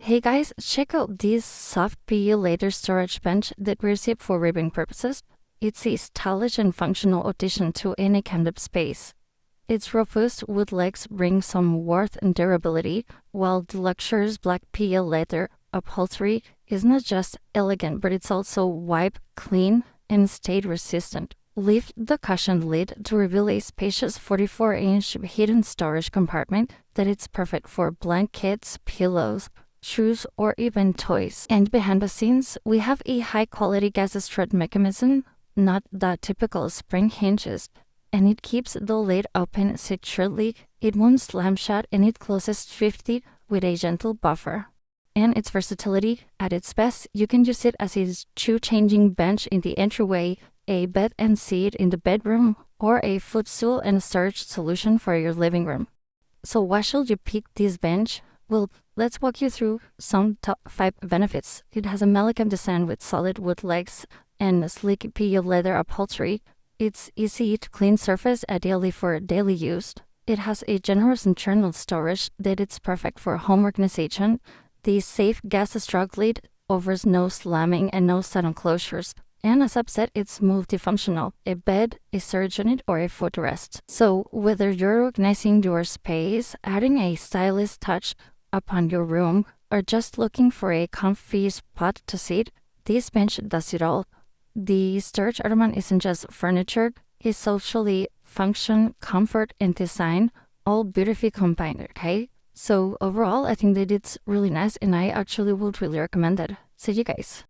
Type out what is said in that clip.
Hey guys, check out this soft PU leather storage bench that we received for ribbing purposes. It's a stylish and functional addition to any kind of space. Its robust wood legs bring some warmth and durability, while the luxurious black PU leather upholstery is not just elegant, but it's also wipe, clean, and stain resistant. Lift the cushioned lid to reveal a spacious 44-inch hidden storage compartment that is perfect for blankets, pillows, shoes, or even toys. And behind the scenes, we have a high-quality gas strut mechanism, not the typical spring hinges, and it keeps the lid open securely. It won't slam shut, and it closes swiftly with a gentle buffer. And its versatility at its best, you can use it as a shoe-changing bench in the entryway, a bed and seat in the bedroom, or a footstool and storage solution for your living room. So why should you pick this bench? Well, let's walk you through some top 5 benefits. It has a elegant design with solid wood legs and sleek PU leather upholstery. It's easy to clean surface, ideally for daily use. It has a generous internal storage that is perfect for home organization. The safe gas strut lid offers no slamming and no sudden closures. And as I've said, it's multifunctional, a bed, a storage unit, or a footrest. So whether you're organizing your space, adding a stylish touch upon your room, or just looking for a comfy spot to sit, this bench does it all. The Storage-Ottoman isn't just furniture, it's socially function, comfort, and design, all beautifully combined, okay? So overall, I think that it's really nice, and I actually would really recommend it. See you guys.